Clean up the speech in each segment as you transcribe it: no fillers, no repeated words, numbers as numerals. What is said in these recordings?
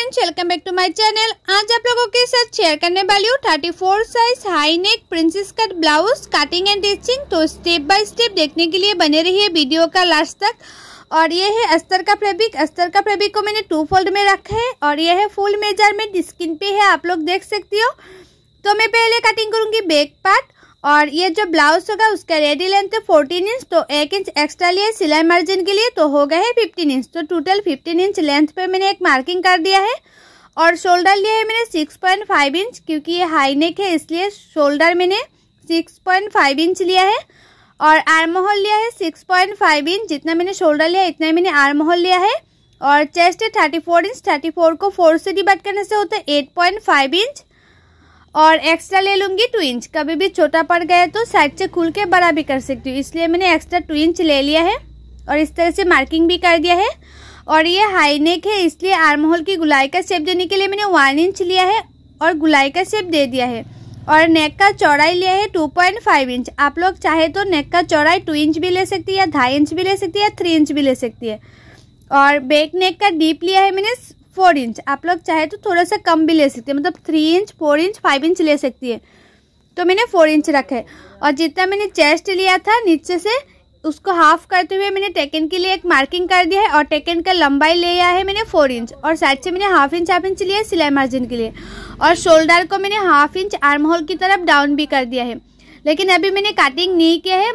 Friends, welcome back to my channel. आज आप लोगों के साथ शेयर करने वाली हूँ 34 size high neck princess cut blouse cutting and stitching. तो स्टेप बाय स्टेप देखने के लिए बने रहिए वीडियो का लास्ट तक। और ये है अस्तर का फैब्रिक। अस्तर का फैब्रिक को मैंने 2 फोल्ड में रखा है और ये है फुल मेजरमेंट स्किन पे है, आप लोग देख सकती हो। तो मैं पहले कटिंग करूंगी बैक पार्ट और ये जो ब्लाउज होगा उसका रेडी लेंथ है 14 इंच। तो 1 इंच एक्स्ट्रा लिया सिलाई मार्जिन के लिए, तो हो गए है 15 इंच। तो टोटल 15 इंच लेंथ पे मैंने एक मार्किंग कर दिया है। और शोल्डर लिया है मैंने 6.5 इंच, क्योंकि ये हाई नेक है इसलिए शोल्डर मैंने 6.5 इंच लिया है। और आर्म होल लिया है 6.5 इंच, जितना मैंने शोल्डर लिया इतना मैंने आर्म होल लिया है। और चेस्ट है 34 इंच, 34 को 4 से डिवाइड करने से होता है 8.5 इंच। और एक्स्ट्रा ले लूंगी 2 इंच। कभी भी छोटा पड़ गया तो साइड से खुल के बड़ा भी कर सकती हूँ, इसलिए मैंने एक्स्ट्रा 2 इंच ले लिया है और इस तरह से मार्किंग भी कर दिया है। और ये हाई नेक है इसलिए आर्म होल की गुलाई का शेप देने के लिए मैंने 1 इंच लिया है और गुलाई का शेप दे दिया है। और नेक का चौड़ाई लिया है 2.5 इंच। आप लोग चाहे तो नेक का चौड़ाई 2 इंच भी ले सकती है, 2.5 इंच भी ले सकती है या 3 इंच भी ले सकती है। और बैक नेक का डीप लिया है मैंने 4 इंच। आप लोग चाहे तो थोड़ा सा कम भी ले सकते हैं, मतलब 3 इंच 4 इंच 5 इंच ले सकती है। तो मैंने 4 इंच रखा है। और जितना मैंने चेस्ट लिया था नीचे से उसको हाफ करते हुए मैंने टेकन के लिए एक मार्किंग कर दिया है। और टेकन का लंबाई लिया है मैंने 4 इंच और साइड से मैंने हाफ इंच लिया है सिलाई मार्जिन के लिए। और शोल्डर को मैंने हाफ इंच आर्म होल की तरफ डाउन भी कर दिया है, लेकिन अभी मैंने कटिंग नहीं किया है।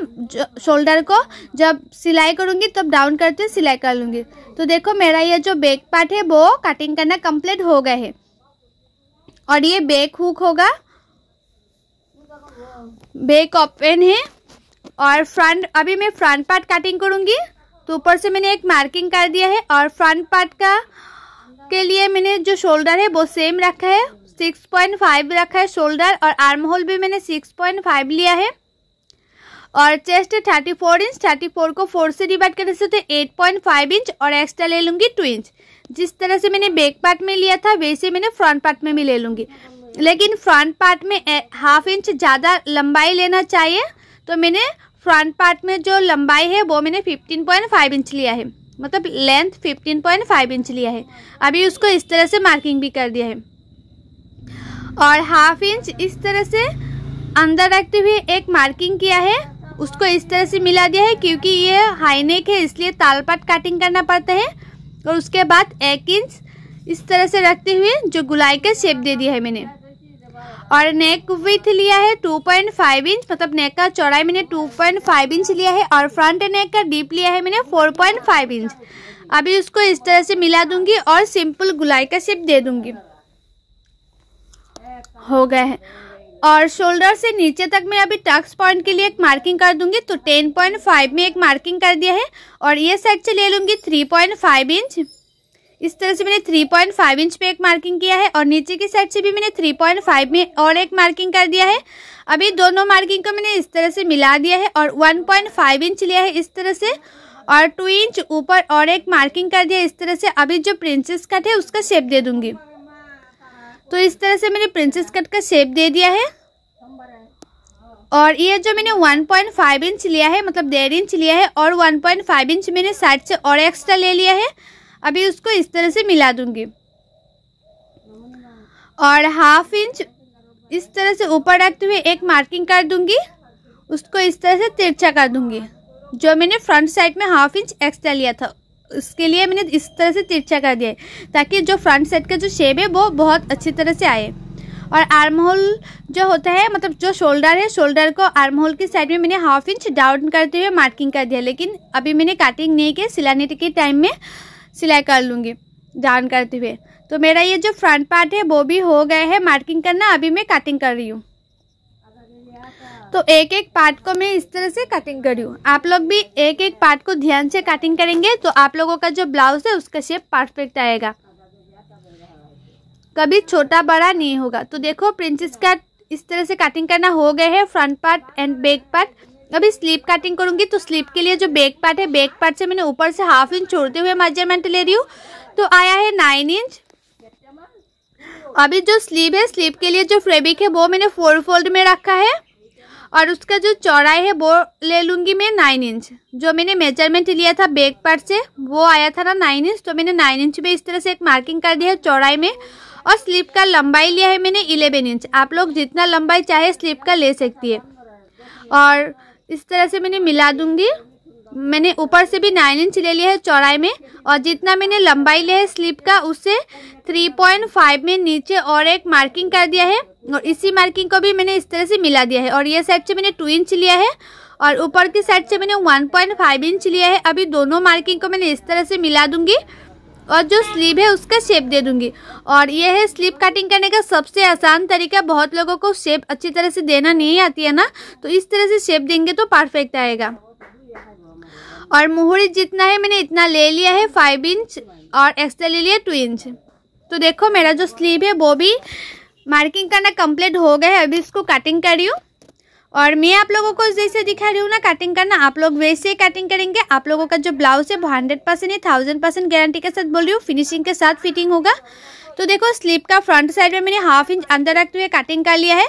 शोल्डर को जब सिलाई करूंगी तब डाउन करते सिलाई कर लूंगी। तो देखो मेरा ये जो बैक पार्ट है वो कटिंग करना कंप्लीट हो गया है। और ये बैक हुक होगा, बैक ओपन है। और फ्रंट, अभी मैं फ्रंट पार्ट कटिंग करूंगी। तो ऊपर से मैंने एक मार्किंग कर दिया है। और फ्रंट पार्ट का के लिए मैंने जो शोल्डर है वो सेम रखा है, 6.5 रखा है शोल्डर। और आर्म होल भी मैंने 6.5 लिया है। और चेस्ट 34 इंच, 34 को 4 से डिवाइड करने से तो 8.5 इंच और एक्स्ट्रा ले लूंगी 2 इंच। जिस तरह से मैंने बैक पार्ट में लिया था वैसे मैंने फ्रंट पार्ट में भी ले लूंगी, लेकिन फ्रंट पार्ट में हाफ इंच ज़्यादा लंबाई लेना चाहिए। तो मैंने फ्रंट पार्ट में जो लंबाई है वो मैंने 15.5 इंच लिया है, मतलब लेंथ 15.5 इंच लिया है। अभी उसको इस तरह से मार्किंग भी कर दिया है। और हाफ इंच इस तरह से अंदर रखते हुए एक मार्किंग किया है, उसको इस तरह से मिला दिया है, क्योंकि ये हाई नेक है इसलिए तालपट कटिंग करना पड़ता है। और उसके बाद 1 इंच इस तरह से रखते हुए जो गुलाई का शेप दे दिया है मैंने। और नेक विड्थ लिया है 2.5 इंच, मतलब नेक का चौड़ाई मैंने 2.5 इंच लिया है। और फ्रंट नेक का डीप लिया है मैंने 4.5 इंच। अभी उसको इस तरह से मिला दूंगी और सिंपल गुलाई का शेप दे दूंगी। हो गया है। और शोल्डर से नीचे तक मैं अभी टक्स पॉइंट के लिए एक मार्किंग कर दूंगी। तो 10.5 में एक मार्किंग कर दिया है। और ये साइड से ले लूंगी 3.5 इंच। इस तरह से मैंने 3.5 इंच पे एक मार्किंग किया है। और नीचे की साइड से भी मैंने 3.5 में और एक मार्किंग कर दिया है। अभी दोनों मार्किंग को मैंने इस तरह से मिला दिया है। और 1.5 इंच लिया है इस तरह से। और 2 इंच ऊपर और एक मार्किंग कर दिया इस तरह से। अभी जो प्रिंसेस कट है उसका शेप दे दूंगी। तो इस तरह से मैंने प्रिंसेस कट का शेप दे दिया है। और ये जो मैंने 1.5 इंच लिया है, मतलब 1.5 इंच लिया है, और 1.5 इंच मैंने साइड से और एक्स्ट्रा ले लिया है। अभी उसको इस तरह से मिला दूंगी। और हाफ इंच इस तरह से ऊपर रखते हुए एक मार्किंग कर दूंगी, उसको इस तरह से तिरछा कर दूंगी। जो मैंने फ्रंट साइड में हाफ इंच एक्स्ट्रा लिया था उसके लिए मैंने इस तरह से तिरछा कर दिया है, ताकि जो फ्रंट साइड का जो शेप है वो बहुत अच्छी तरह से आए। और आर्म होल जो होता है, मतलब जो शोल्डर है, शोल्डर को आर्म होल की साइड में मैंने हाफ इंच डाउन करते हुए मार्किंग कर दिया, लेकिन अभी मैंने कटिंग नहीं की, सिलाने के टाइम में सिलाई कर लूँगी डाउन करते हुए। तो मेरा ये जो फ्रंट पार्ट है वो भी हो गया है मार्किंग करना। अभी मैं कटिंग कर रही हूँ। तो एक एक पार्ट को मैं इस तरह से कटिंग कर रही हूँ। आप लोग भी एक एक पार्ट को ध्यान से कटिंग करेंगे तो आप लोगों का जो ब्लाउज है उसका शेप परफेक्ट आएगा, कभी छोटा बड़ा नहीं होगा। तो देखो प्रिंसेस कट इस तरह से कटिंग करना हो गया है, front part and back part. अभी स्लीप कटिंग करूंगी। तो स्लीप के लिए जो बैक पार्ट है, बैक पार्ट से मैंने ऊपर से हाफ इंच छोड़ते हुए मेजरमेंट ले रही हूँ, तो आया है 9 इंच। अभी जो स्लीव है, स्लीव के लिए जो फैब्रिक है वो मैंने 4 फोल्ड में रखा है। और उसका जो चौड़ाई है वो ले लूँगी मैं 9 इंच। जो मैंने मेजरमेंट लिया था बैक पार्ट से वो आया था ना 9 इंच, तो मैंने 9 इंच में इस तरह से एक मार्किंग कर दिया है चौड़ाई में। और स्लीव का लंबाई लिया है मैंने 11 इंच। आप लोग जितना लंबाई चाहे स्लीव का ले सकती है। और इस तरह से मैंने मिला दूँगी। मैंने ऊपर से भी 9 इंच ले लिया है चौड़ाई में, और जितना मैंने लंबाई लिया है स्लीव का उससे 3.5 में नीचे और एक मार्किंग कर दिया है। और इसी मार्किंग को भी मैंने इस तरह से मिला दिया है। और ये साइड से मैंने 2 इंच लिया है और ऊपर की साइड से मैंने 1.5 इंच लिया है। अभी दोनों मार्किंग को मैंने इस तरह से मिला दूंगी और जो स्लीव है उसका शेप दे दूंगी। और ये है स्लीव कटिंग करने का सबसे आसान तरीका। बहुत लोगों को शेप अच्छी तरह से देना नहीं आती है ना, तो इस तरह से शेप देंगे तो परफेक्ट आएगा। और मुहूरी जितना है मैंने इतना ले लिया है 5 इंच और एक्स्ट्रा ले लिया 2 इंच। तो देखो मेरा जो स्लीव है वो भी मार्किंग करना कंप्लीट हो गया है। अभी इसको कटिंग कर रही हूँ और मैं आप लोगों को जैसे दिखा रही हूँ ना कटिंग करना, आप लोग वैसे ही कटिंग करेंगे। आप लोगों का जो ब्लाउज है वो 100% नहीं 1000% गारंटी के साथ बोल रही हूँ, फिनिशिंग के साथ फिटिंग होगा। तो देखो स्लीव का फ्रंट साइड में मैंने 1/2 इंच अंदर रखते हुए कटिंग कर लिया है।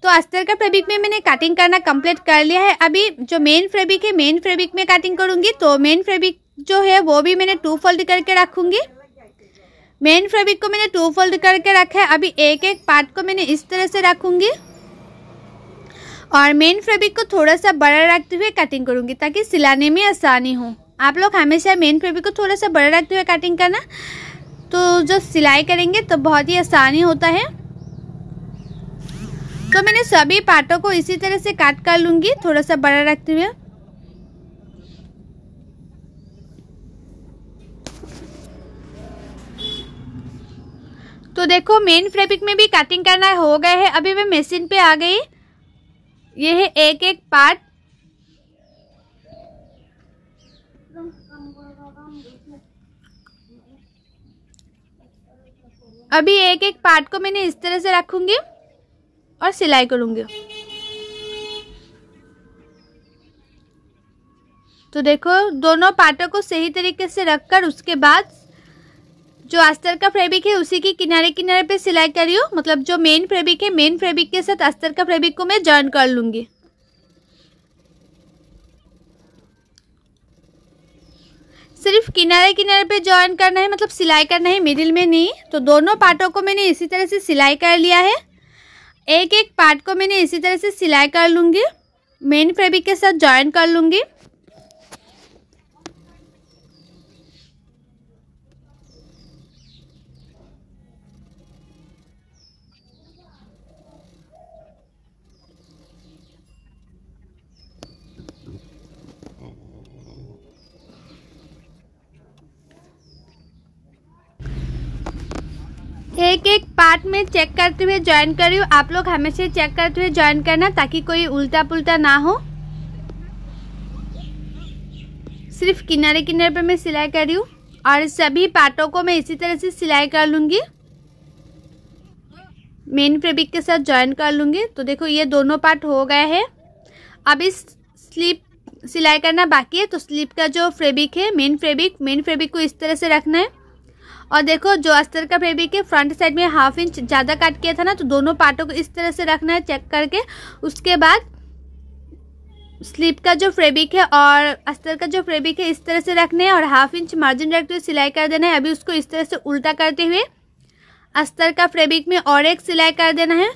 तो अस्तर का फैब्रिक में मैंने कटिंग करना कंप्लीट कर लिया है। अभी जो मेन फैब्रिक है मेन फैब्रिक में कटिंग करूंगी। तो मेन फैब्रिक जो है वो भी मैंने 2 फोल्ड करके रखूंगी। मेन फैब्रिक को मैंने 2 फोल्ड करके रखा है। अभी एक एक पार्ट को मैंने इस तरह से रखूंगी और मेन फैब्रिक को थोड़ा सा बड़ा रखते हुए कटिंग करूंगी ताकि सिलाने में आसानी हो। आप लोग हमेशा मेन फैब्रिक को थोड़ा सा बड़ा रखते हुए कटिंग करना, तो जो सिलाई करेंगे तो बहुत ही आसानी होता है। तो मैंने सभी पार्टों को इसी तरह से काट कर लूंगी थोड़ा सा बड़ा रखते हुए। तो देखो मेन फैब्रिक में भी कटिंग करना हो गया है। अभी मैं मशीन पे आ गई। ये है एक एक पार्ट। अभी एक एक पार्ट को मैंने इस तरह से रखूंगी और सिलाई करूंगी। तो देखो दोनों पार्टों को सही तरीके से रखकर उसके बाद जो अस्तर का फैब्रिक है उसी की किनारे किनारे पे सिलाई कर रही हूँ। मतलब जो मेन फैब्रिक है मेन फैब्रिक के साथ अस्तर का फैब्रिक को मैं जॉइन कर लूंगी। सिर्फ किनारे किनारे पे जॉइन करना है, मतलब सिलाई करना है, मिडिल में नहीं। तो दोनों पार्टों को मैंने इसी तरह से सिलाई कर लिया है। एक एक पार्ट को मैंने इसी तरह से सिलाई कर लूंगी, मेन फैब्रिक के साथ जॉइन कर लूंगी। एक एक पार्ट में चेक करते हुए ज्वाइन कर रही हूँ। आप लोग हमेशा चेक करते हुए ज्वाइन करना ताकि कोई उल्टा पुल्टा ना हो। सिर्फ किनारे किनारे पे मैं सिलाई कर रही हूँ और सभी पार्टों को मैं इसी तरह से सिलाई कर लूंगी, मेन फैब्रिक के साथ ज्वाइन कर लूंगी। तो देखो ये दोनों पार्ट हो गए हैं। अब इस स्लीव सिलाई करना बाकी है। तो स्लीव का जो फैब्रिक है मेन फैब्रिक को इस तरह से रखना है। और देखो जो अस्तर का फैब्रिक है फ्रंट साइड में 1/2 इंच ज़्यादा काट किया था ना, तो दोनों पार्टों को इस तरह से रखना है चेक करके। उसके बाद स्लीव का जो फैब्रिक है और अस्तर का जो फैब्रिक है इस तरह से रखने हैं और 1/2 इंच मार्जिन रखते हुए सिलाई कर देना है। अभी उसको इस तरह से उल्टा करते हुए अस्तर का फैब्रिक में और एक सिलाई कर देना है।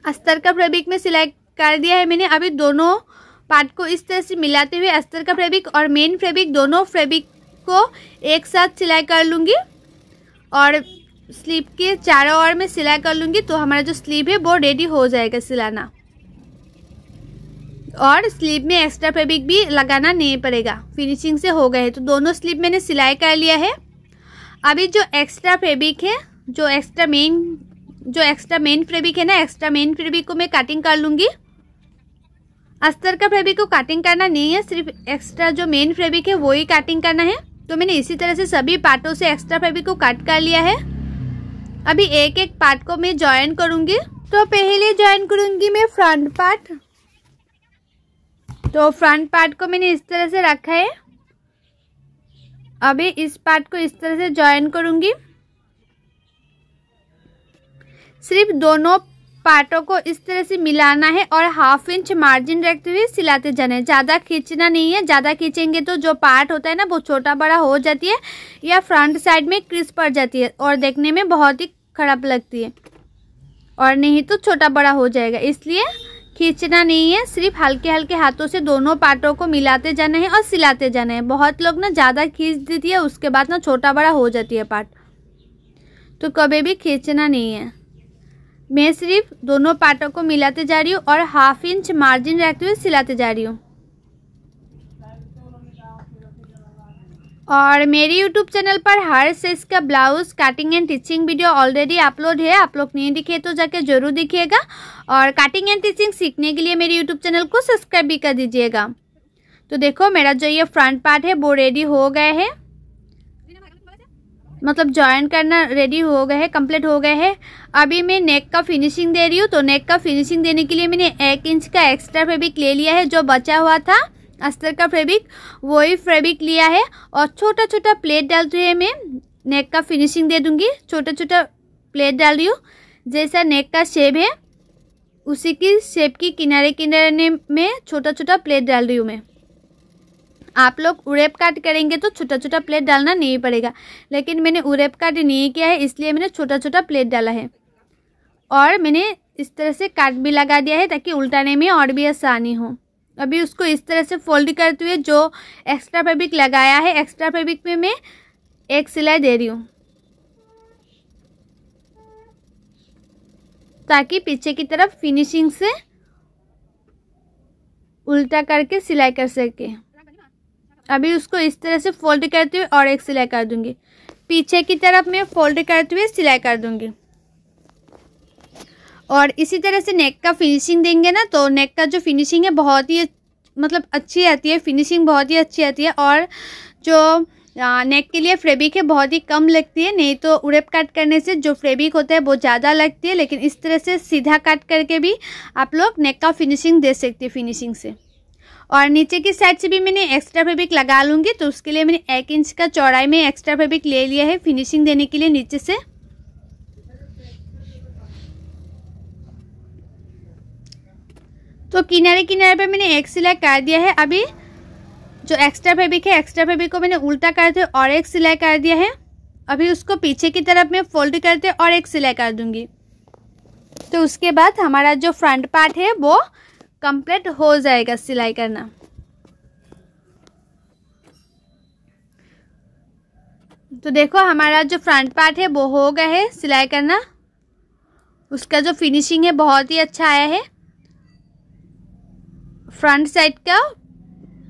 अस्तर का फैब्रिक में सिलाई कर दिया है मैंने। अभी दोनों पार्ट को इस तरह से मिलाते हुए अस्तर का फैब्रिक और मेन फैब्रिक दोनों फैब्रिक को एक साथ सिलाई कर लूँगी और स्लीव के चारों ओर में सिलाई कर लूँगी। तो हमारा जो स्लीव है वो रेडी हो जाएगा सिलाना। और स्लीव में एक्स्ट्रा फैब्रिक भी लगाना नहीं पड़ेगा, फिनिशिंग से हो गए। तो दोनों स्लीव मैंने सिलाई कर लिया है। अभी जो एक्स्ट्रा फैब्रिक है, जो एक्स्ट्रा मेन फैब्रिक है ना, एक्स्ट्रा मेन फैब्रिक को मैं कटिंग कर लूँगी। अस्तर का फैब्रिक को कटिंग करना नहीं है, सिर्फ एक्स्ट्रा जो मेन फैब्रिक है वो ही कटिंग करना है। तो मैंने इसी तरह से सभी पार्टों से एक्स्ट्रा फैब्रिक को कट कर लिया है। अभी एक एक पार्ट को मैं जॉइन करूंगी। तो पहले जॉइन करूंगी मैं फ्रंट पार्ट। तो फ्रंट पार्ट को मैंने इस तरह से रखा है। अभी इस पार्ट को इस तरह से जॉइन करूंगी। सिर्फ दोनों पार्टों को इस तरह से मिलाना है और 1/2 इंच मार्जिन रखते हुए सिलाते जाना है। ज़्यादा खींचना नहीं है, ज़्यादा खींचेंगे तो जो पार्ट होता है ना वो छोटा बड़ा हो जाती है या फ्रंट साइड में क्रिस पड़ जाती है और देखने में बहुत ही खराब लगती है, और नहीं तो छोटा बड़ा हो जाएगा। इसलिए खींचना नहीं है, सिर्फ हल्के हल्के हाथों से दोनों पार्टों को मिलाते जाना है और सिलाते जाना है। बहुत लोग ना ज़्यादा खींच देती है, उसके बाद ना छोटा बड़ा हो जाती है पार्ट, तो कभी भी खींचना नहीं है। मैं सिर्फ दोनों पार्टों को मिलाते जा रही हूँ और 1/2 इंच मार्जिन रखते हुए सिलाते जा रही हूँ। और मेरी YouTube चैनल पर हर साइज का blouse cutting and teaching video already upload है, आप लोग नहीं दिखे तो जाके जरूर देखिएगा। और कटिंग एंड टिचिंग सीखने के लिए मेरी YouTube चैनल को सब्सक्राइब भी कर दीजिएगा। तो देखो मेरा जो ये फ्रंट पार्ट है वो रेडी हो गया है, मतलब जॉइन करना रेडी हो गया है, कंप्लीट हो गया है। अभी मैं नेक का फिनिशिंग दे रही हूँ। तो नेक का फिनिशिंग देने के लिए मैंने 1 इंच का एक्स्ट्रा फैब्रिक ले लिया है, जो बचा हुआ था अस्तर का फैब्रिक, वही फैब्रिक लिया है और छोटा छोटा प्लेट डालते हुए मैं नेक का फिनिशिंग दे दूंगी। छोटा छोटा प्लेट डाल रही हूँ, जैसा नेक का शेप है उसी की शेप की किनारे किनारे में छोटा छोटा प्लेट डाल रही हूँ मैं। आप लोग उरेप काट करेंगे तो छोटा छोटा प्लेट डालना नहीं पड़ेगा, लेकिन मैंने उरेप काट नहीं किया है इसलिए मैंने छोटा छोटा प्लेट डाला है। और मैंने इस तरह से काट भी लगा दिया है ताकि उल्टाने में और भी आसानी हो। अभी उसको इस तरह से फोल्ड करते हुए जो एक्स्ट्रा फैब्रिक लगाया है, एक्स्ट्रा फैब्रिक में मैं एक सिलाई दे रही हूँ ताकि पीछे की तरफ फिनिशिंग से उल्टा करके सिलाई कर सके। अभी उसको इस तरह से फोल्ड करते हुए और एक सिलाई कर दूंगी, पीछे की तरफ मैं फोल्ड करते हुए सिलाई कर दूंगी। और इसी तरह से नेक का फिनिशिंग देंगे ना, तो नेक का जो फिनिशिंग है बहुत ही मतलब अच्छी आती है, फिनिशिंग बहुत ही अच्छी आती है। और जो नेक के लिए फैब्रिक है बहुत ही कम लगती है, नहीं तो उड़ेप काट करने से जो फैब्रिक होता है वो ज़्यादा लगती है, लेकिन इस तरह से सीधा काट करके भी आप लोग नेक का फिनिशिंग दे सकते हैं फिनिशिंग से। और नीचे की साइड से भी मैंने एक्स्ट्रा फैब्रिक लगा लूँगी, तो उसके लिए मैंने 1 इंच का चौड़ाई में एक्स्ट्रा फैब्रिक ले लिया है फिनिशिंग देने के लिए नीचे से। तो किनारे किनारे पे मैंने एक सिलाई कर दिया है। अभी जो एक्स्ट्रा फैब्रिक है, एक्स्ट्रा फैब्रिक को मैंने उल्टा करते और एक सिलाई कर दिया है। अभी उसको पीछे की तरफ में फोल्ड करते और एक सिलाई कर दूंगी। तो उसके बाद हमारा जो फ्रंट पार्ट है वो कंप्लीट हो जाएगा सिलाई करना। तो देखो हमारा जो फ्रंट पार्ट है वो हो गया है सिलाई करना। उसका जो फिनिशिंग है बहुत ही अच्छा आया है। फ्रंट साइड का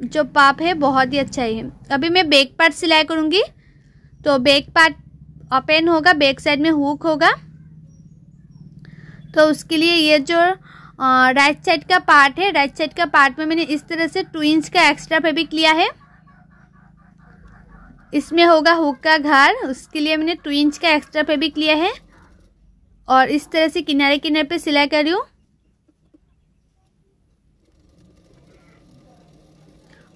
जो पाप है बहुत ही अच्छा ही है। अभी मैं बैक पार्ट सिलाई करूँगी। तो बैक पार्ट ओपन होगा, बैक साइड में हुक होगा। तो उसके लिए ये जो राइट साइड का पार्ट है, राइट साइड का पार्ट में मैंने इस तरह से 2 इंच का एक्स्ट्रा फैब्रिक लिया है। इसमें होगा हुक का घर, उसके लिए मैंने 2 इंच का एक्स्ट्रा फैब्रिक लिया है और इस तरह से किनारे किनारे पे सिलाई कर रही हूँ।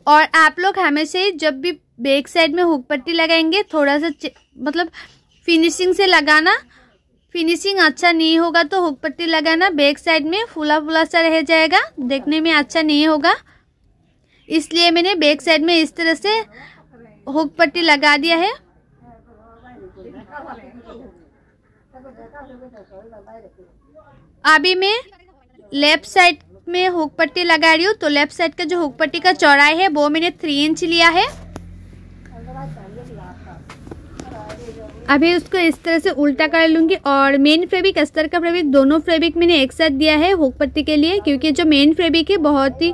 और आप लोग हमेशा ही जब भी बैक साइड में हुक पट्टी लगाएंगे थोड़ा सा मतलब फिनिशिंग से लगाना। फिनिशिंग अच्छा नहीं होगा तो हुक पट्टी लगाना बैक साइड में फूला फूला सा रह जाएगा, देखने में अच्छा नहीं होगा। इसलिए मैंने बैक साइड में इस तरह से हुक पट्टी लगा दिया है। अभी मैं लेफ्ट साइड में हुक पट्टी लगा रही हूँ। तो लेफ्ट साइड का जो हुक पट्टी का चौड़ाई है वो मैंने 3 इंच लिया है। अभी उसको इस तरह से उल्टा कर लूँगी। और मेन फैब्रिक अस्तर का फैब्रिक दोनों फैब्रिक मैंने एक साथ दिया है हुक पट्टी के लिए, क्योंकि जो मेन फैब्रिक है बहुत ही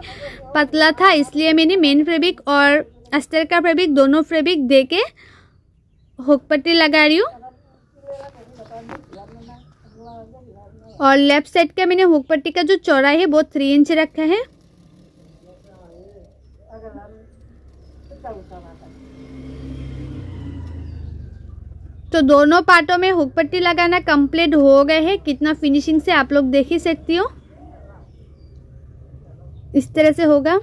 पतला था, इसलिए मैंने मेन फैब्रिक और अस्तर का फैब्रिक दोनों फैब्रिक दे के हुक पट्टी लगा रही हूँ। और लेफ्ट साइड का मैंने हुक पट्टी का जो चौड़ाई है वो 3 इंच रखा है। तो दोनों पार्टों में हुक पट्टी लगाना कंप्लीट हो गए हैं। कितना फिनिशिंग से आप लोग देख ही सकती हो, इस तरह से होगा।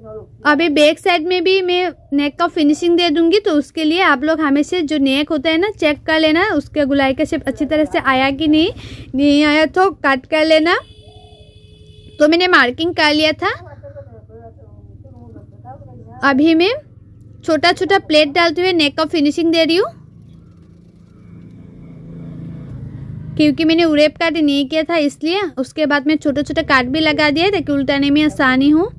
अभी बैक साइड में भी मैं नेक का फिनिशिंग दे दूंगी, तो उसके लिए आप लोग हमेशा जो नेक होता है ना चेक कर लेना, उसके गुलाई का शेप अच्छी तरह से आया कि नहीं आया तो कट कर लेना। तो मैंने मार्किंग कर लिया था। अभी मैं छोटा छोटा प्लेट डालते हुए नेक का फिनिशिंग दे रही हूँ, क्योंकि मैंने उरेप काट नहीं किया था इसलिए। उसके बाद मैं छोटा छोटा काट भी लगा दिया ताकि उल्टाने में आसानी हो।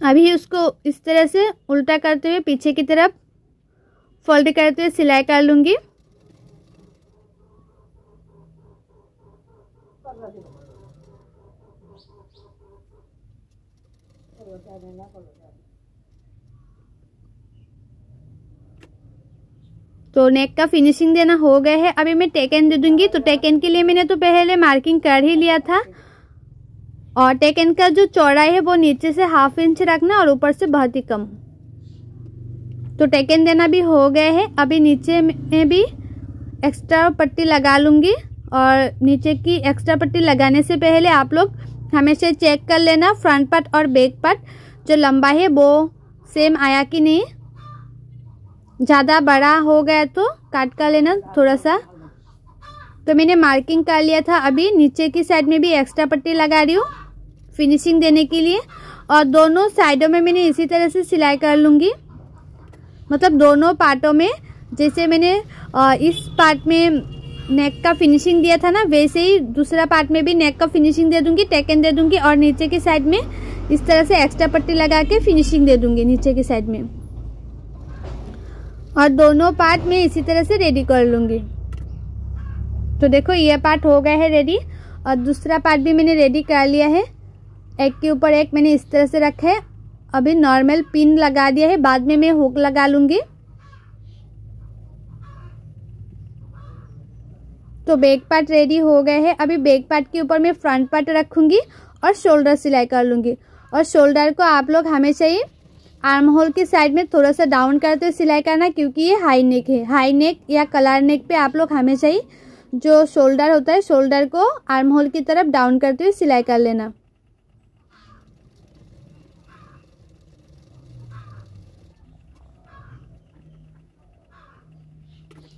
अभी उसको इस तरह से उल्टा करते हुए पीछे की तरफ फोल्ड करते हुए सिलाई कर लूंगी। तो नेक का फिनिशिंग देना हो गया है। अभी मैं टेक एंड दे दूंगी। तो टेक एंड के लिए मैंने तो पहले मार्किंग कर ही लिया था, और टेक एंड का जो चौड़ाई है वो नीचे से 1/2 इंच रखना और ऊपर से बहुत ही कम। तो टेक एंड देना भी हो गया है। अभी नीचे में भी एक्स्ट्रा पट्टी लगा लूंगी, और नीचे की एक्स्ट्रा पट्टी लगाने से पहले आप लोग हमेशा चेक कर लेना फ्रंट पार्ट और बैक पार्ट जो लंबा है वो सेम आया कि नहीं। ज़्यादा बड़ा हो गया तो काट कर लेना थोड़ा सा। तो मैंने मार्किंग कर लिया था। अभी नीचे की साइड में भी एक्स्ट्रा पट्टी लगा रही हूँ फिनिशिंग देने के लिए, और दोनों साइडों में मैंने इसी तरह से सिलाई कर लूँगी। मतलब दोनों पार्टों में, जैसे मैंने इस पार्ट में नेक का फिनिशिंग दिया था ना, वैसे ही दूसरा पार्ट में भी नेक का फिनिशिंग दे दूंगी, टेक एंड दे दूंगी, और नीचे की साइड में इस तरह से एक्स्ट्रा पट्टी लगा के फिनिशिंग दे दूंगी नीचे की साइड में। और दोनों पार्ट में इसी तरह से रेडी कर लूंगी। तो देखो ये पार्ट हो गया है रेडी, और दूसरा पार्ट भी मैंने रेडी कर लिया है। एक के ऊपर एक मैंने इस तरह से रखा है। अभी नॉर्मल पिन लगा दिया है, बाद में मैं हुक लगा लूंगी। तो बैक पार्ट रेडी हो गए हैं। अभी बैक पार्ट के ऊपर मैं फ्रंट पार्ट रखूंगी और शोल्डर सिलाई कर लूंगी। और शोल्डर को आप लोग हमेशा ही आर्म होल की साइड में थोड़ा सा डाउन करते हुए सिलाई करना, क्योंकि ये हाई नेक है। हाई नेक या कलर नेक पे आप लोग हमेशा ही जो शोल्डर होता है, शोल्डर को आर्म होल की तरफ डाउन करते हुए सिलाई कर लेना।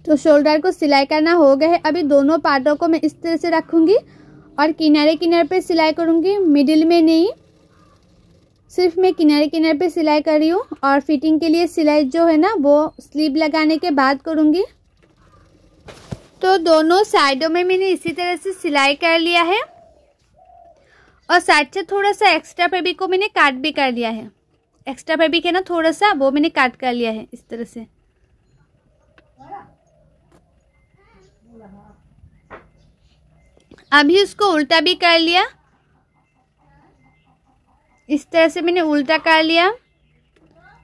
तो शोल्डर को सिलाई करना हो गया है। अभी दोनों पार्टों को मैं इस तरह से रखूंगी और किनारे किनारे पे सिलाई करूंगी, मिडिल में नहीं। सिर्फ मैं किनारे किनारे पे सिलाई कर रही हूँ, और फिटिंग के लिए सिलाई जो है ना वो स्लीव लगाने के बाद करूंगी। तो दोनों साइडों में मैंने इसी तरह से सिलाई कर लिया है, और साइड से थोड़ा सा एक्स्ट्रा फैब्रिक को मैंने काट भी कर लिया है। एक्स्ट्रा फैब्रिक है ना थोड़ा सा, वो मैंने काट कर लिया है इस तरह से। अभी उसको उल्टा भी कर लिया, इस तरह से मैंने उल्टा कर लिया।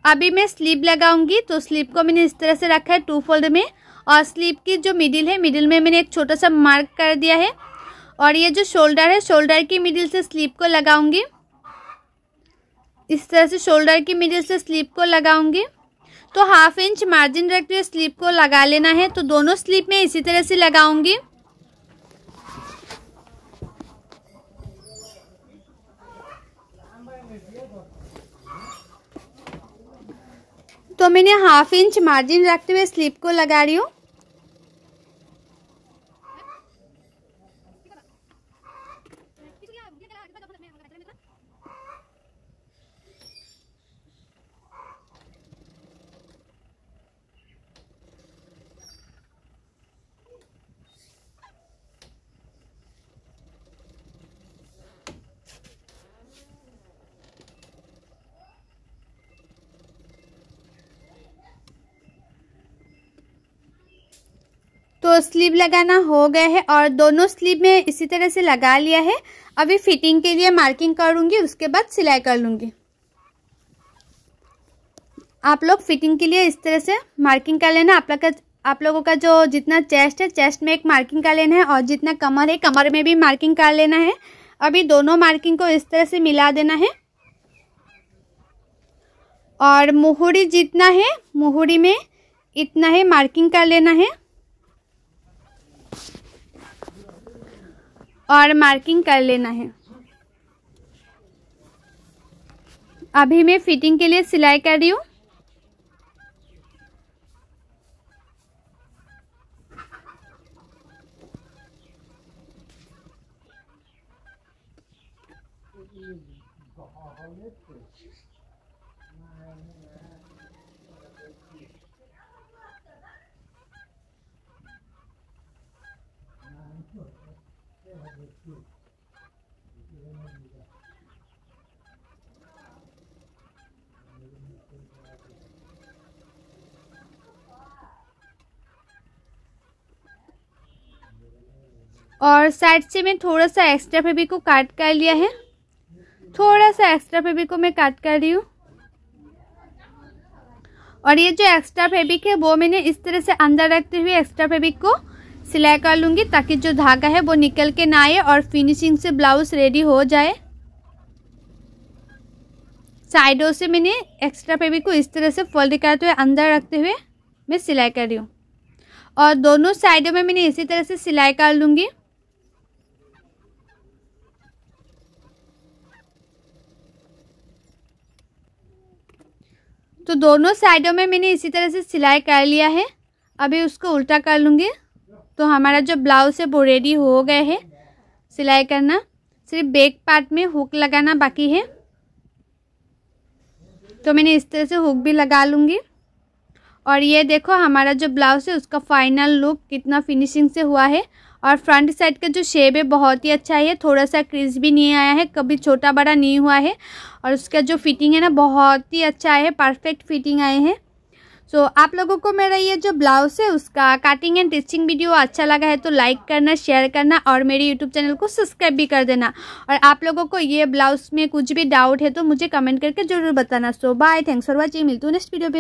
अभी मैं स्लीव लगाऊंगी। तो स्लीव को मैंने इस तरह से रखा है 2 फोल्ड में, और स्लीव की जो मिडिल है, मिडिल में मैंने एक छोटा सा मार्क कर दिया है। और ये जो शोल्डर है, शोल्डर की मिडिल से स्लीव को लगाऊंगी। इस तरह से शोल्डर की मिडिल से स्लीव को लगाऊंगी। तो 1/2 इंच मार्जिन रखते हुए स्लीव को लगा लेना है। तो दोनों स्लीव में इसी तरह से लगाऊंगी। तो मैंने 1/2 इंच मार्जिन रखते हुए स्लीव को लगा रही हूँ। तो स्लीव लगाना हो गया है, और दोनों स्लीव में इसी तरह से लगा लिया है। अभी फिटिंग के लिए मार्किंग करूंगी, उसके बाद सिलाई कर लूंगी। आप लोग फिटिंग के लिए इस तरह से मार्किंग कर लेना। आप लोगों का जो जितना चेस्ट है, चेस्ट में एक मार्किंग कर लेना है, और जितना कमर है, कमर में भी मार्किंग कर लेना है। अभी दोनों मार्किंग को इस तरह से मिला देना है, और मुहुरी जितना है, मुहुरी में इतना है मार्किंग कर लेना है। और मार्किंग कर लेना है। अभी मैं फिटिंग के लिए सिलाई कर रही हूँ। और साइड से मैं थोड़ा सा एक्स्ट्रा फैब्रिक को काट कर लिया है। थोड़ा सा एक्स्ट्रा फैब्रिक को मैं काट कर रही हूँ। और ये जो एक्स्ट्रा फैब्रिक है वो मैंने इस तरह से अंदर रखते हुए एक्स्ट्रा फैब्रिक को सिलाई कर लूँगी, ताकि जो धागा है वो निकल के ना आए और फिनिशिंग से ब्लाउज रेडी हो जाए। साइडों से मैंने एक्स्ट्रा फैब्रिक को इस तरह से फोल्ड करते हुए अंदर रखते हुए मैं सिलाई कर रही हूँ। और दोनों साइडों में मैंने इसी तरह से सिलाई कर लूँगी। तो दोनों साइडों में मैंने इसी तरह से सिलाई कर लिया है। अभी उसको उल्टा कर लूँगी। तो हमारा जो ब्लाउज है वो रेडी हो गए है सिलाई करना। सिर्फ बैक पार्ट में हुक लगाना बाकी है। तो मैंने इस तरह से हुक भी लगा लूँगी। और ये देखो हमारा जो ब्लाउज है उसका फाइनल लुक कितना फिनिशिंग से हुआ है। और फ्रंट साइड का जो शेप है बहुत ही अच्छा है, थोड़ा सा क्रीज भी नहीं आया है, कभी छोटा बड़ा नहीं हुआ है। और उसका जो फिटिंग है ना बहुत ही अच्छा है, परफेक्ट फिटिंग आए हैं। सो आप लोगों को मेरा ये जो ब्लाउज़ है उसका कटिंग एंड स्टिचिंग वीडियो अच्छा लगा है तो लाइक करना, शेयर करना और मेरे यूट्यूब चैनल को सब्सक्राइब भी कर देना। और आप लोगों को ये ब्लाउज़ में कुछ भी डाउट है तो मुझे कमेंट करके ज़रूर बताना। सो बाय, थैंक्स फॉर वॉचिंग, मिलती हूँ नेक्स्ट वीडियो पे।